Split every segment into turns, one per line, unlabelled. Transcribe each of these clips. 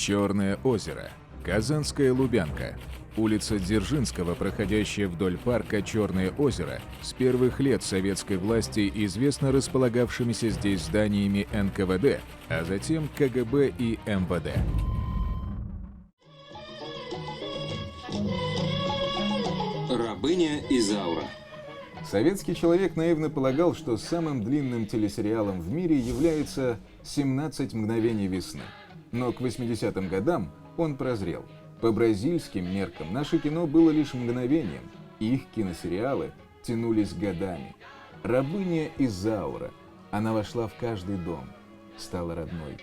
Черное озеро, Казанская Лубянка, улица Дзержинского, проходящая вдоль парка Черное озеро, с первых лет советской власти известна располагавшимися здесь зданиями НКВД, а затем КГБ и МВД.
Рабыня Изаура.
Советский человек наивно полагал, что самым длинным телесериалом в мире является «17 мгновений весны». Но к 80-м годам он прозрел. По бразильским меркам наше кино было лишь мгновением. Их киносериалы тянулись годами. Рабыня Изаура. Она вошла в каждый дом, стала родной.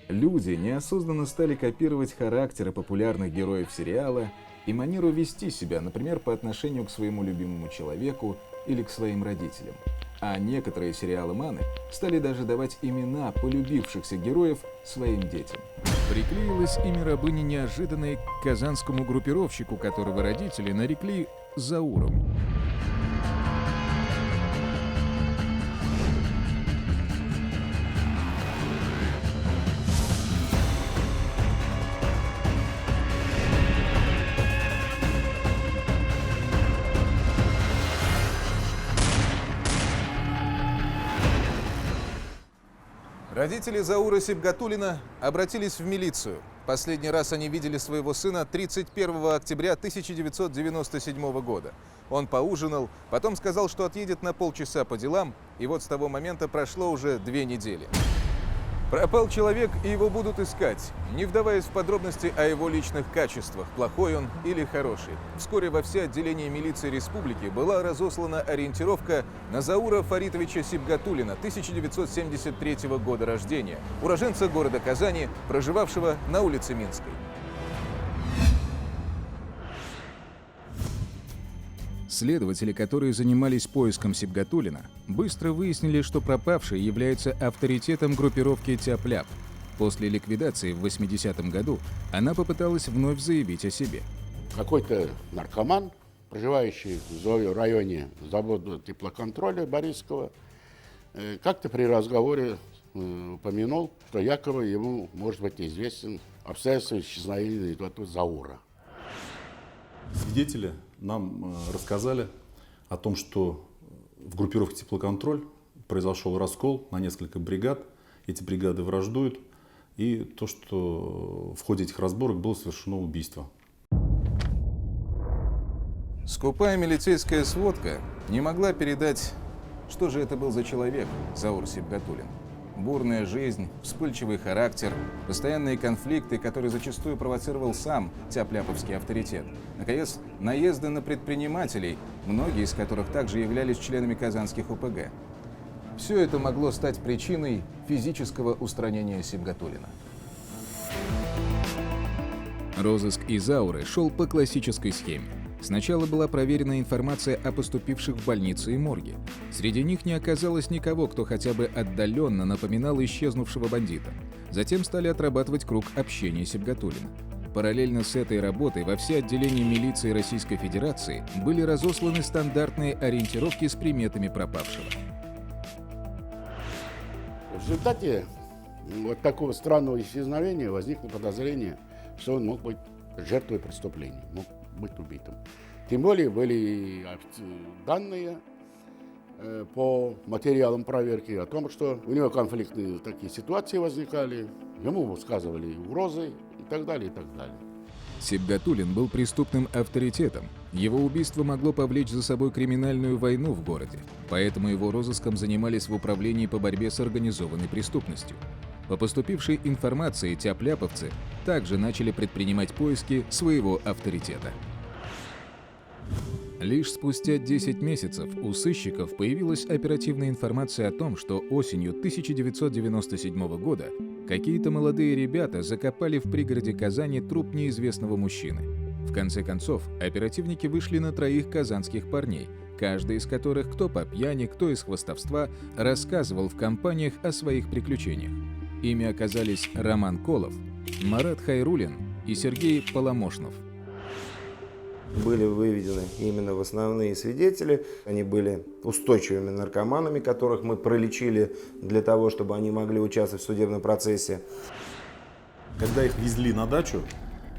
Люди неосознанно стали копировать характеры популярных героев сериала и манеру вести себя, например, по отношению к своему любимому человеку или к своим родителям. А некоторые сериалы-маны стали даже давать имена полюбившихся героев своим детям. Приклеилось имя рабыни неожиданно к казанскому группировщику, которого родители нарекли Зауром.
Родители Заура Сибгатуллина обратились в милицию. Последний раз они видели своего сына 31 октября 1997 года. Он поужинал, потом сказал, что отъедет на полчаса по делам, и вот с того момента прошло уже 2 недели. Пропал человек, и его будут искать, не вдаваясь в подробности о его личных качествах, плохой он или хороший. Вскоре во все отделения милиции республики была разослана ориентировка на Заура Фаритовича Сибгатуллина, 1973 года рождения, уроженца города Казани, проживавшего на улице Минской.
Следователи, которые занимались поиском Сибгатуллина, быстро выяснили, что пропавший является авторитетом группировки Тяп-Ляп. После ликвидации в 80-м году она попыталась вновь заявить о себе.
Какой-то наркоман, проживающий в районе завода теплоконтроля Борисского, как-то при разговоре упомянул, что якобы ему может быть известен обстоятельства исчезновения этого Заура.
Свидетели нам рассказали о том, что в группировке «Теплоконтроль» произошел раскол на несколько бригад. Эти бригады враждуют. И то, что в ходе этих разборок было совершено убийство.
Скупая милицейская сводка не могла передать, что же это был за человек, Заур Сибгатуллин. Бурная жизнь, вспыльчивый характер, постоянные конфликты, которые зачастую провоцировал сам тяп-ляповский авторитет. Наконец, наезды на предпринимателей, многие из которых также являлись членами казанских ОПГ. Все это могло стать причиной физического устранения Сибгатуллина.
Розыск Изауры шел по классической схеме. Сначала была проверена информация о поступивших в больницы и морги. Среди них не оказалось никого, кто хотя бы отдаленно напоминал исчезнувшего бандита. Затем стали отрабатывать круг общения Сибгатуллина. Параллельно с этой работой во все отделения милиции Российской Федерации были разосланы стандартные ориентировки с приметами пропавшего.
В результате вот такого странного исчезновения возникло подозрение, что он мог быть жертвой преступления, мог быть убитым. Тем более были данные по материалам проверки о том, что у него конфликтные такие ситуации возникали, ему высказывали угрозы и так далее, и так далее.
Сибгатуллин был преступным авторитетом. Его убийство могло повлечь за собой криминальную войну в городе, поэтому его розыском занимались в управлении по борьбе с организованной преступностью. По поступившей информации тяп-ляповцы также начали предпринимать поиски своего авторитета. Лишь спустя 10 месяцев у сыщиков появилась оперативная информация о том, что осенью 1997 года какие-то молодые ребята закопали в пригороде Казани труп неизвестного мужчины. В конце концов, оперативники вышли на 3 казанских парней, каждый из которых кто по пьяни, кто из хвастовства рассказывал в компаниях о своих приключениях. Ими оказались Роман Колов, Марат Хайрулин и Сергей Поломошнов.
Были выведены именно в основные свидетели. Они были устойчивыми наркоманами, которых мы пролечили для того, чтобы они могли участвовать в судебном процессе.
Когда их везли на дачу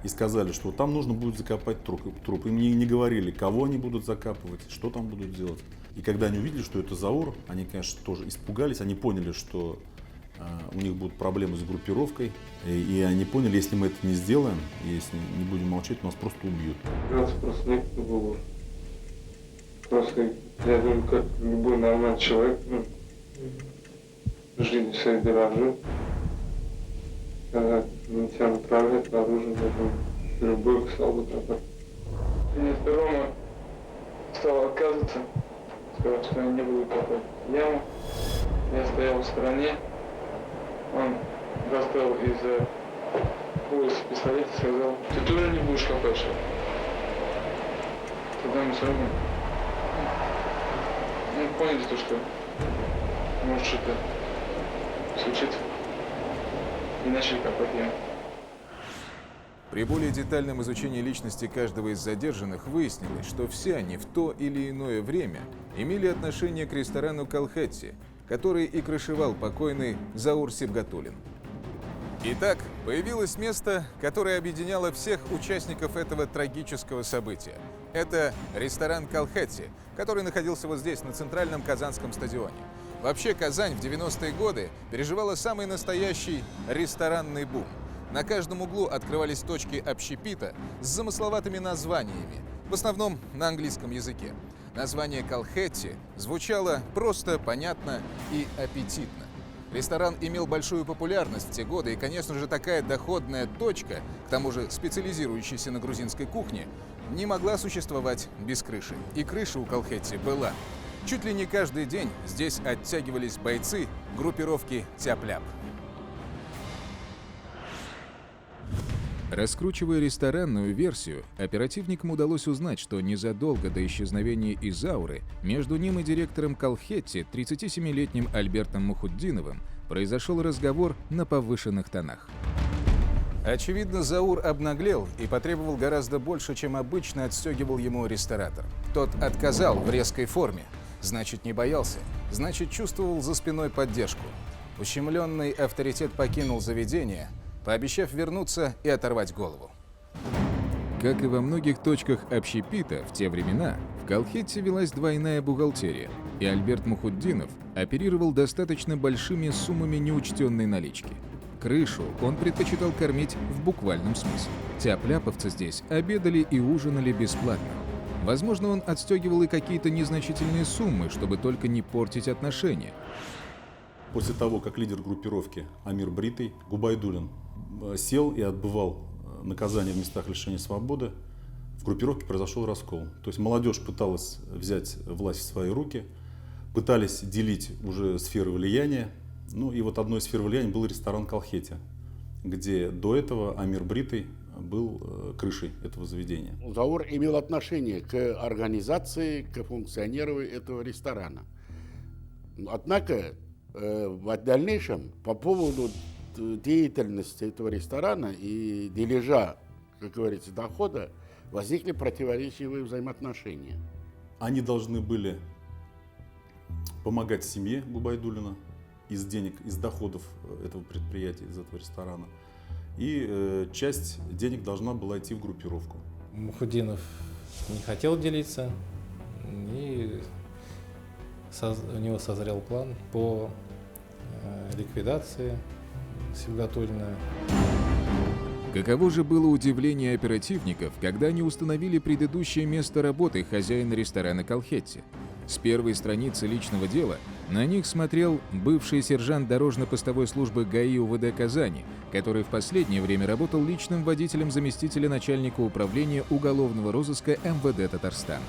и сказали, что там нужно будет закопать труп, им не говорили, кого они будут закапывать, что там будут делать. И когда они увидели, что это Заур, они, конечно, тоже испугались, они поняли, что у них будут проблемы с группировкой, и они поняли, если мы это не сделаем, если не будем молчать, нас просто убьют.
Просто некуда было. Просто, я думаю, как любой нормальный человек, жизнь своей дорожит. Когда на тебя направляют оружие, я думаю, любой стал бы такой. Мне Рома стал отказываться, сказал, что я не буду копать яму. Я стоял в стороне. Он достал из пояса пистолет и сказал: ты тоже не будешь копать, что ли? Тогда мы с Ромой поняли то, что может что-то случиться, и начали копать яму.
При более детальном изучении личности каждого из задержанных выяснилось, что все они в то или иное время имели отношение к ресторану «Калхетти», который и крышевал покойный Заур Сибгатуллин. Итак, появилось место, которое объединяло всех участников этого трагического события. Это ресторан «Калхетти», который находился вот здесь, на центральном казанском стадионе. Вообще, Казань в 90-е годы переживала самый настоящий ресторанный бум. На каждом углу открывались точки общепита с замысловатыми названиями, в основном на английском языке. Название «Калхетти» звучало просто, понятно и аппетитно. Ресторан имел большую популярность в те годы, и, конечно же, такая доходная точка, к тому же специализирующаяся на грузинской кухне, не могла существовать без крыши. И крыша у «Калхетти» была. Чуть ли не каждый день здесь оттягивались бойцы группировки «Тяп-ляп». Раскручивая ресторанную версию, оперативникам удалось узнать, что незадолго до исчезновения Изауры между ним и директором «Калхетти», 37-летним Альбертом Мухуддиновым, произошел разговор на повышенных тонах. Очевидно, Заур обнаглел и потребовал гораздо больше, чем обычно отстегивал ему ресторатор. Тот отказал в резкой форме. Значит, не боялся. Значит, чувствовал за спиной поддержку. Ущемленный авторитет покинул заведение, пообещав вернуться и оторвать голову. Как и во многих точках общепита в те времена, в «Калхетти» велась двойная бухгалтерия, и Альберт Мухуддинов оперировал достаточно большими суммами неучтенной налички. Крышу он предпочитал кормить в буквальном смысле. Тяп-ляповцы здесь обедали и ужинали бесплатно. Возможно, он отстегивал и какие-то незначительные суммы, чтобы только не портить отношения.
После того, как лидер группировки Амир Бритый Губайдуллин сел и отбывал наказание в местах лишения свободы, в группировке произошел раскол. То есть молодежь пыталась взять власть в свои руки, пытались делить уже сферы влияния. Ну и вот одной из сфер влияния был ресторан «Калхетти», где до этого Амир Бритый был крышей этого заведения.
Заур имел отношение к организации, к функционированию этого ресторана. Однако в дальнейшем по поводу деятельности этого ресторана и дележа, как говорится, дохода возникли противоречивые взаимоотношения.
Они должны были помогать семье Губайдуллина из денег, из доходов этого предприятия, из этого ресторана. И часть денег должна была идти в группировку.
Мухуддинов не хотел делиться, и у него созрел план по ликвидации Сибгатуллина.
Каково же было удивление оперативников, когда они установили предыдущее место работы хозяина ресторана «Калхетти». С первой страницы личного дела на них смотрел бывший сержант дорожно-постовой службы ГАИ УВД Казани, который в последнее время работал личным водителем заместителя начальника управления уголовного розыска МВД Татарстана.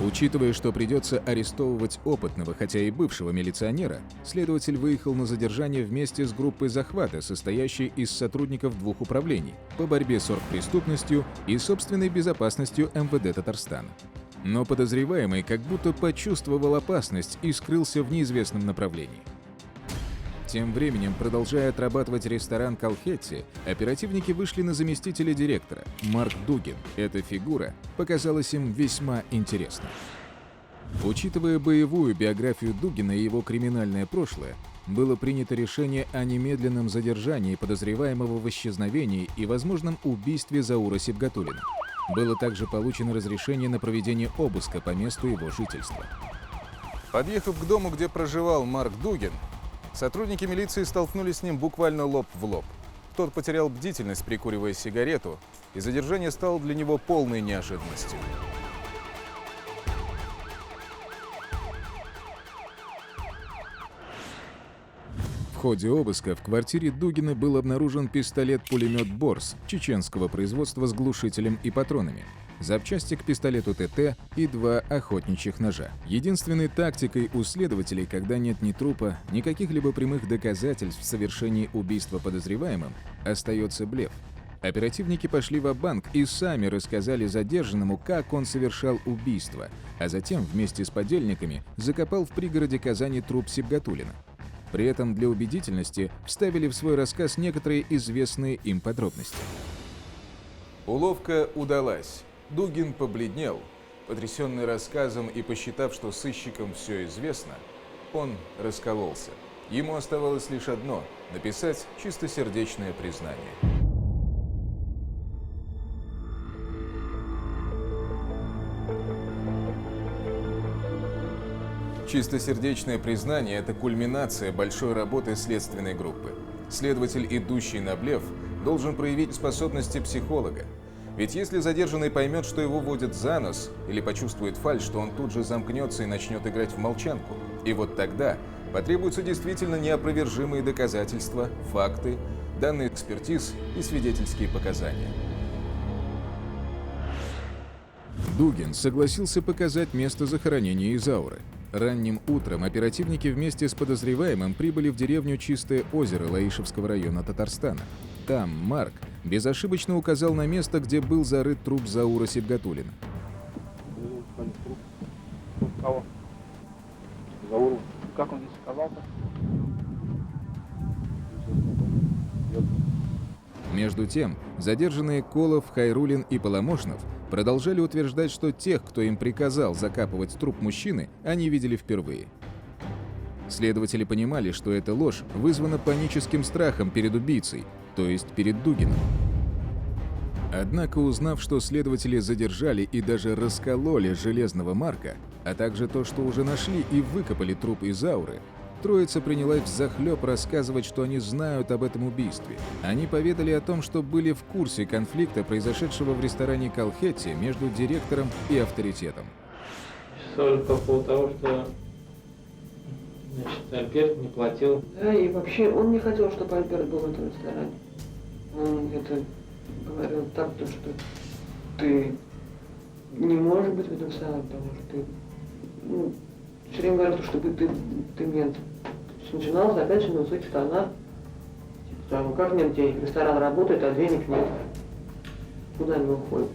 Учитывая, что придется арестовывать опытного, хотя и бывшего милиционера, следователь выехал на задержание вместе с группой захвата, состоящей из сотрудников двух управлений по борьбе с оргпреступностью и собственной безопасностью МВД Татарстана. Но подозреваемый как будто почувствовал опасность и скрылся в неизвестном направлении. Тем временем, продолжая отрабатывать ресторан «Калхетти», оперативники вышли на заместителя директора, Марк Дугин. Эта фигура показалась им весьма интересной. Учитывая боевую биографию Дугина и его криминальное прошлое,
было принято решение о немедленном задержании подозреваемого в исчезновении и возможном убийстве Заура Сибгатуллина. Было также получено разрешение на проведение обыска по месту его жительства.
Подъехав к дому, где проживал Марк Дугин, сотрудники милиции столкнулись с ним буквально лоб в лоб. Тот потерял бдительность, прикуривая сигарету, и задержание стало для него полной неожиданностью.
В ходе обыска в квартире Дугина был обнаружен пистолет-пулемет «Борс» чеченского производства с глушителем и патронами, запчасти к пистолету ТТ и 2 охотничьих ножа. Единственной тактикой у следователей, когда нет ни трупа, ни каких-либо прямых доказательств в совершении убийства подозреваемым, остается блеф. Оперативники пошли ва-банк и сами рассказали задержанному, как он совершал убийство, а затем вместе с подельниками закопал в пригороде Казани труп Сибгатуллина. При этом для убедительности вставили в свой рассказ некоторые известные им подробности.
Уловка удалась. Дугин побледнел. Потрясенный рассказом и посчитав, что сыщикам все известно, он раскололся. Ему оставалось лишь одно – написать чистосердечное признание. Чистосердечное признание – это кульминация большой работы следственной группы. Следователь, идущий на блеф, должен проявить способности психолога. Ведь если задержанный поймет, что его водят за нос, или почувствует фальшь, то он тут же замкнется и начнет играть в молчанку. И вот тогда потребуются действительно неопровержимые доказательства, факты, данные экспертиз и свидетельские показания.
Дугин согласился показать место захоронения Изауры. Ранним утром оперативники вместе с подозреваемым прибыли в деревню Чистое озеро Лаишевского района Татарстана. Там Марк безошибочно указал на место, где был зарыт труп Заура Сибгатуллина.
Кого? Зауру. Как он здесь оказался?
Между тем, задержанные Колов, Хайрулин и Поломошнов продолжали утверждать, что тех, кто им приказал закапывать труп мужчины, они видели впервые. Следователи понимали, что эта ложь вызвана паническим страхом перед убийцей, то есть перед Дугином. Однако, узнав, что следователи задержали и даже раскололи Железного Марка, а также то, что уже нашли и выкопали труп Изауры, троица принялась взахлеб рассказывать, что они знают об этом убийстве. Они поведали о том, что были в курсе конфликта, произошедшего в ресторане «Колхетти» между директором и авторитетом.
Ссоры по поводу того, что Альберт не платил.
Да, и вообще он не хотел, чтобы Альберт был в этом ресторане. Он это говорил так, что ты не можешь быть в этом ресторане, потому что ты все время говорил, что ты мент. Начиналось опять же на высоких тонах. Типа, ну как нет денег? Ресторан работает, а денег нет. Куда они уходят?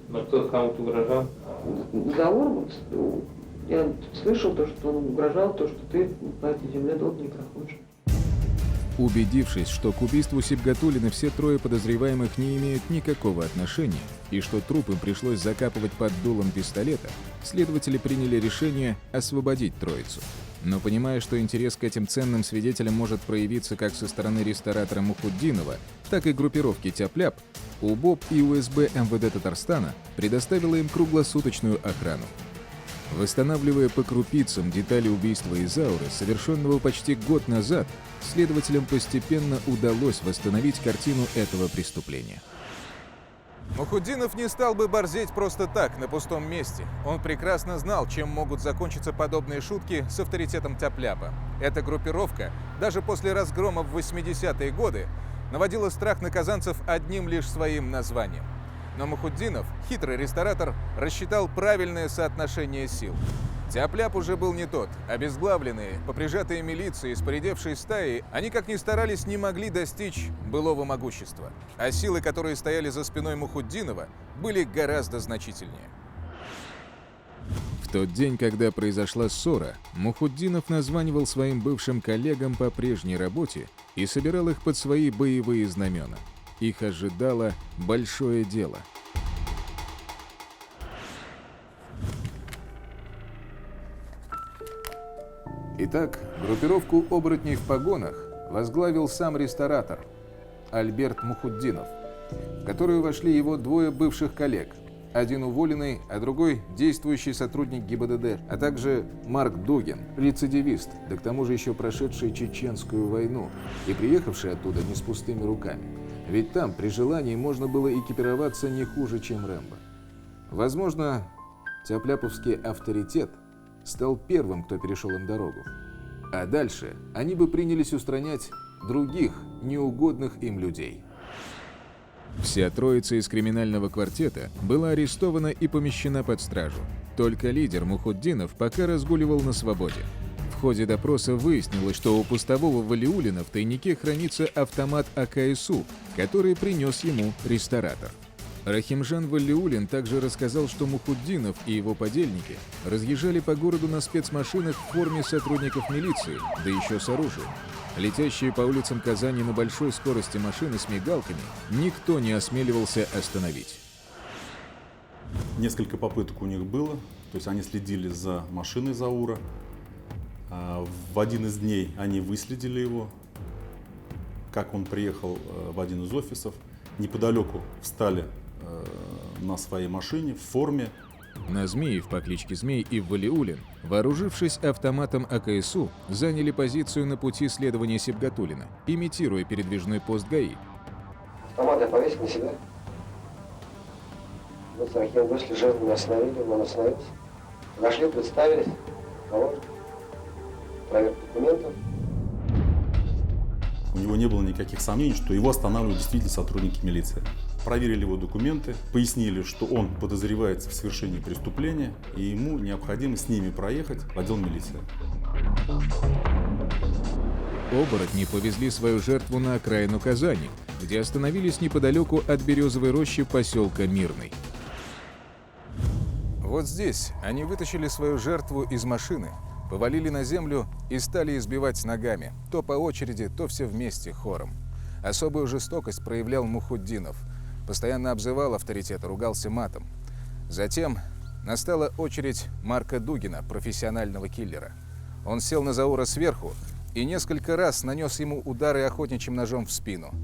Но кто кому-то угрожал?
Заур, я слышал то, что он угрожал, то, что ты по этой земле долго не проходишь.
Убедившись, что к убийству Сибгатуллина все трое подозреваемых не имеют никакого отношения и что труп им пришлось закапывать под дулом пистолета, следователи приняли решение освободить троицу. Но понимая, что интерес к этим ценным свидетелям может проявиться как со стороны ресторатора Мухуддинова, так и группировки «Тяп-ляп», УБОП и УСБ МВД Татарстана предоставила им круглосуточную охрану. Восстанавливая по крупицам детали убийства Изауры, совершенного почти год назад, следователям постепенно удалось восстановить картину этого преступления.
Мухуддинов не стал бы борзеть просто так, на пустом месте. Он прекрасно знал, чем могут закончиться подобные шутки с авторитетом Тяп-ляпа. Эта группировка, даже после разгрома в 80-е годы, наводила страх на казанцев одним лишь своим названием. Но Мухуддинов, хитрый ресторатор, рассчитал правильное соотношение сил. Тяп-ляп уже был не тот. Обезглавленные, поприжатые милицией, с поредевшей стаей, они, как ни старались, не могли достичь былого могущества. А силы, которые стояли за спиной Мухуддинова, были гораздо значительнее.
В тот день, когда произошла ссора, Мухуддинов названивал своим бывшим коллегам по прежней работе и собирал их под свои боевые знамена. Их ожидало большое дело.
Итак, группировку оборотней в погонах возглавил сам ресторатор Альберт Мухуддинов, в которую вошли его двое бывших коллег, один уволенный, а другой действующий сотрудник ГИБДД, а также Марк Дугин, рецидивист, да к тому же еще прошедший Чеченскую войну и приехавший оттуда не с пустыми руками. Ведь там при желании можно было экипироваться не хуже, чем Рэмбо. Возможно, тяпляповский авторитет стал первым, кто перешел им дорогу. А дальше они бы принялись устранять других неугодных им людей. Вся троица из криминального квартета была арестована и помещена под стражу. Только лидер Мухуддинов пока разгуливал на свободе. В ходе допроса выяснилось, что у постового Валиуллина в тайнике хранится автомат АКСУ, который принес ему ресторатор. Рахимжан Валиуллин также рассказал, что Мухуддинов и его подельники разъезжали по городу на спецмашинах в форме сотрудников милиции, да еще с оружием. Летящие по улицам Казани на большой скорости машины с мигалками никто не осмеливался остановить.
Несколько попыток у них было, то есть они следили за машиной Заура. В один из дней они выследили его, как он приехал в один из офисов. Неподалеку встали на своей машине в форме.
Назмеев по кличке Змей и Валиуллин, вооружившись автоматом АКСУ, заняли позицию на пути следования Сибгатуллина, имитируя передвижной пост ГАИ.
Автомат я повесил на себя. Мы с Рахимом вышли, жертву не остановили, он остановился. Подошли, представились, положили, проверка документов.
У него не было никаких сомнений, что его останавливают действительно сотрудники милиции. Проверили его документы, пояснили, что он подозревается в совершении преступления, и ему необходимо с ними проехать в отдел милиции.
Оборотни повезли свою жертву на окраину Казани, где остановились неподалеку от Березовой рощи поселка Мирный. Вот здесь они вытащили свою жертву из машины, повалили на землю и стали избивать ногами, то по очереди, то все вместе хором. Особую жестокость проявлял Мухуддинов. Постоянно обзывал авторитет, ругался матом. Затем настала очередь Марка Дугина, профессионального киллера. Он сел на Заура сверху и несколько раз нанес ему удары охотничьим ножом в спину.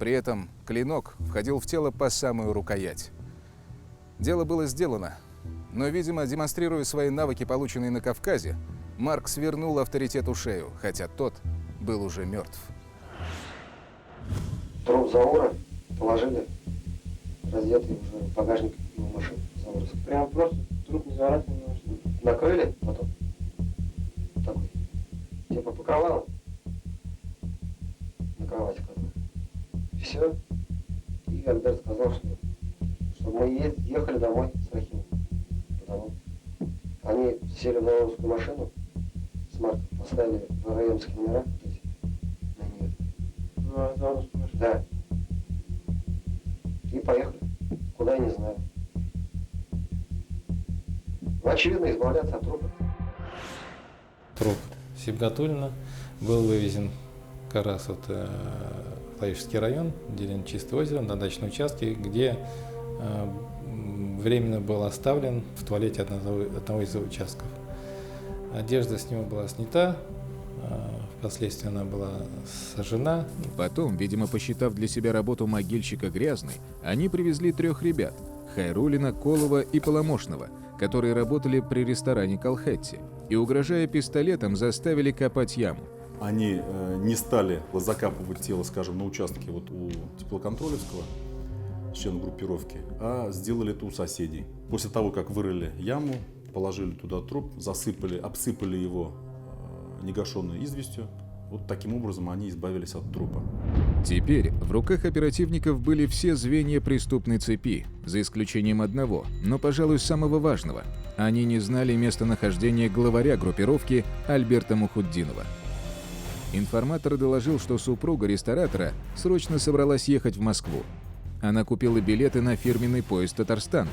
При этом клинок входил в тело по самую рукоять. Дело было сделано, но, видимо, демонстрируя свои навыки, полученные на Кавказе, Марк свернул авторитету шею, хотя тот был уже мертв.
Труп Заура положили, раздетый уже в багажник его машины.
Прям просто труп не заворачивали,
накрыли потом. Такой. Типа покрывало. На кровати кладут. Все. И Альберт сказал, что мы ехали домой с Рахимом. Потому они сели в Зауровскую машину, с Марком поставили ВРМские номера на нее.
Зауровскую машину?
Да. И поехали. Куда, я не знаю. Ну, очевидно, избавляться от трупа.
Труп Сибгатуллина был вывезен как раз вот в Таишский район, деревня Чистое озеро, на дачном участке, где временно был оставлен в туалете одного из участков. Одежда с него была снята, впоследствии она была сожжена.
Потом, видимо, посчитав для себя работу могильщика грязной, они привезли 3 ребят – Хайруллина, Колова и Поломошного, которые работали при ресторане «Колхетти», и, угрожая пистолетом, заставили копать яму.
Они не стали закапывать тело, скажем, на участке вот у Теплоконтролевского, члена группировки, а сделали это у соседей. После того, как вырыли яму, положили туда труп, обсыпали его негашенной известью. Вот таким образом они избавились от трупа.
Теперь в руках оперативников были все звенья преступной цепи, за исключением одного, но, пожалуй, самого важного. Они не знали местонахождения главаря группировки Альберта Мухуддинова. Информатор доложил, что супруга ресторатора срочно собралась ехать в Москву. Она купила билеты на фирменный поезд «Татарстан».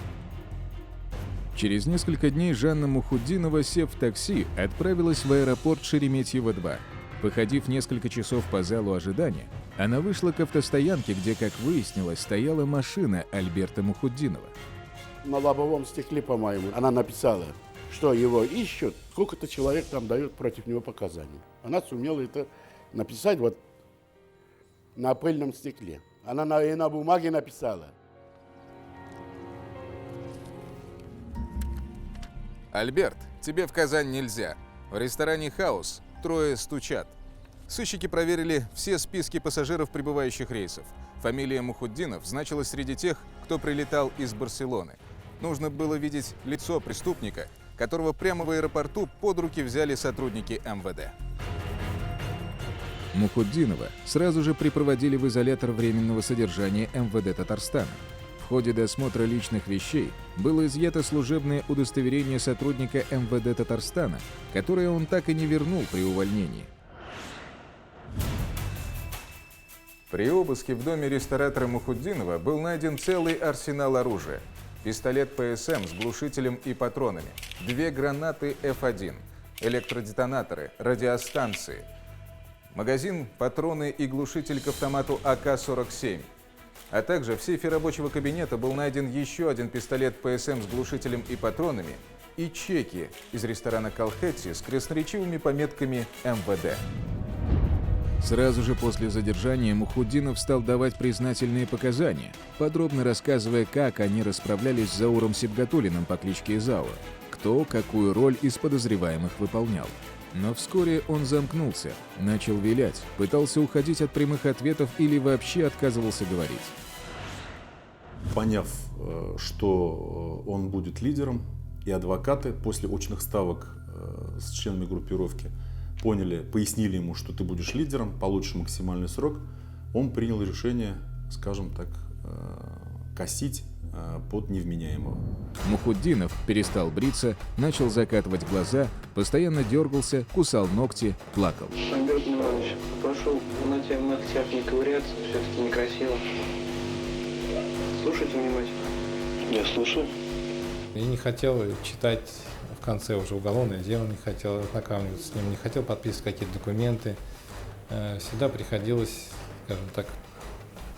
Через несколько дней Жанна Мухуддинова, сев в такси, отправилась в аэропорт Шереметьево-2. Походив несколько часов по залу ожидания, она вышла к автостоянке, где, как выяснилось, стояла машина Альберта Мухуддинова.
На лобовом стекле, по-моему, она написала, что его ищут, сколько-то человек там дает против него показания. Она сумела это написать вот на пыльном стекле. Она и на бумаге написала.
Альберт, тебе в Казань нельзя. В ресторане «Хаус» трое стучат. Сыщики проверили все списки пассажиров прибывающих рейсов. Фамилия Мухутдинов значилась среди тех, кто прилетал из Барселоны. Нужно было видеть лицо преступника, которого прямо в аэропорту под руки взяли сотрудники МВД.
Мухутдинова сразу же припроводили в изолятор временного содержания МВД Татарстана. В ходе досмотра личных вещей было изъято служебное удостоверение сотрудника МВД Татарстана, которое он так и не вернул при увольнении. При обыске в доме ресторатора Мухутдинова был найден целый арсенал оружия. Пистолет ПСМ с глушителем и патронами, 2 гранаты F1, электродетонаторы, радиостанции, магазин, патроны и глушитель к автомату АК-47. А также в сейфе рабочего кабинета был найден еще один пистолет ПСМ с глушителем и патронами и чеки из ресторана «Калхетти» с красноречивыми пометками МВД. Сразу же после задержания Мухутдинов стал давать признательные показания, подробно рассказывая, как они расправлялись с Зауром Сибгатуллиным по кличке Изаура, кто какую роль из подозреваемых выполнял. Но вскоре он замкнулся, начал вилять, пытался уходить от прямых ответов или вообще отказывался говорить.
Поняв, что он будет лидером, и адвокаты после очных ставок с членами группировки пояснили ему, что ты будешь лидером, получишь максимальный срок, он принял решение, скажем так, косить под невменяемого.
Мухутдинов перестал бриться, начал закатывать глаза, постоянно дергался, кусал ногти, плакал.
Альберт Иванович, прошу на тех ногтях не ковыряться, все-таки некрасиво. Слушайте внимательно. Я слушаю.
Я не хотел читать в конце уже уголовное дело, не хотел ознакомиться с ним, не хотел подписывать какие-то документы. Всегда приходилось, скажем так,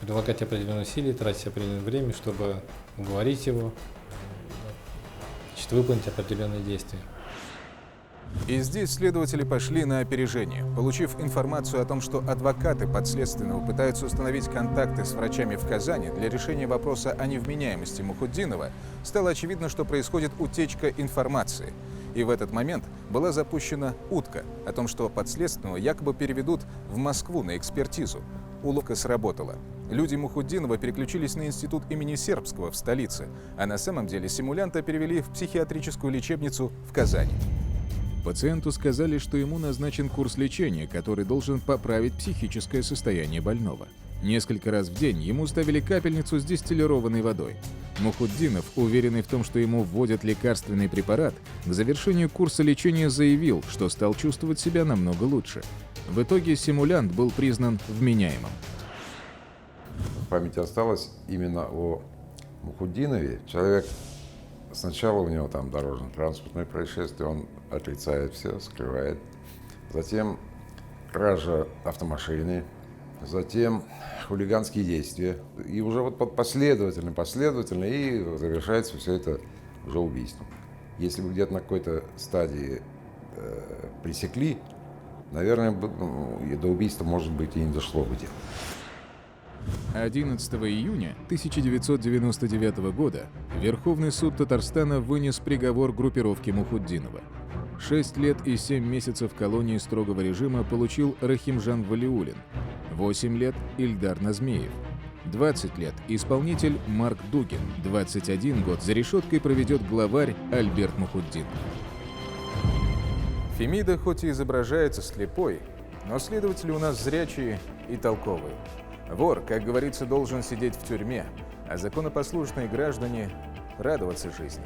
прилагать определенные усилия, тратить определенное время, чтобы уговорить его, выполнить определенные действия.
И здесь следователи пошли на опережение. Получив информацию о том, что адвокаты подследственного пытаются установить контакты с врачами в Казани для решения вопроса о невменяемости Мухутдинова, стало очевидно, что происходит утечка информации. И в этот момент была запущена утка о том, что подследственного якобы переведут в Москву на экспертизу. Уловка сработала. Люди Мухутдинова переключились на институт имени Сербского в столице, а на самом деле симулянта перевели в психиатрическую лечебницу в Казани. Пациенту сказали, что ему назначен курс лечения, который должен поправить психическое состояние больного. Несколько раз в день ему ставили капельницу с дистиллированной водой. Мухутдинов, уверенный в том, что ему вводят лекарственный препарат, к завершению курса лечения заявил, что стал чувствовать себя намного лучше. В итоге симулянт был признан вменяемым.
В памяти осталось именно о Мухутдинове. Человек, сначала у него там дорожно-транспортное происшествие, он отрицает все, скрывает. Затем кража автомашины, затем хулиганские действия. И уже вот последовательно, и завершается все это уже убийством. Если бы где-то на какой-то стадии пресекли, наверное, до убийства, может быть, и не дошло бы дело.
11 июня 1999 года Верховный суд Татарстана вынес приговор группировке Мухутдинова. 6 лет и 7 месяцев колонии строгого режима получил Рахимжан Валиуллин, 8 лет – Ильдар Назмеев, 20 лет – исполнитель Марк Дугин, 21 год за решеткой проведет главарь Альберт Мухутдинов. Фемида хоть и изображается слепой, но следователи у нас зрячие и толковые. Вор, как говорится, должен сидеть в тюрьме, а законопослушные граждане радоваться жизни.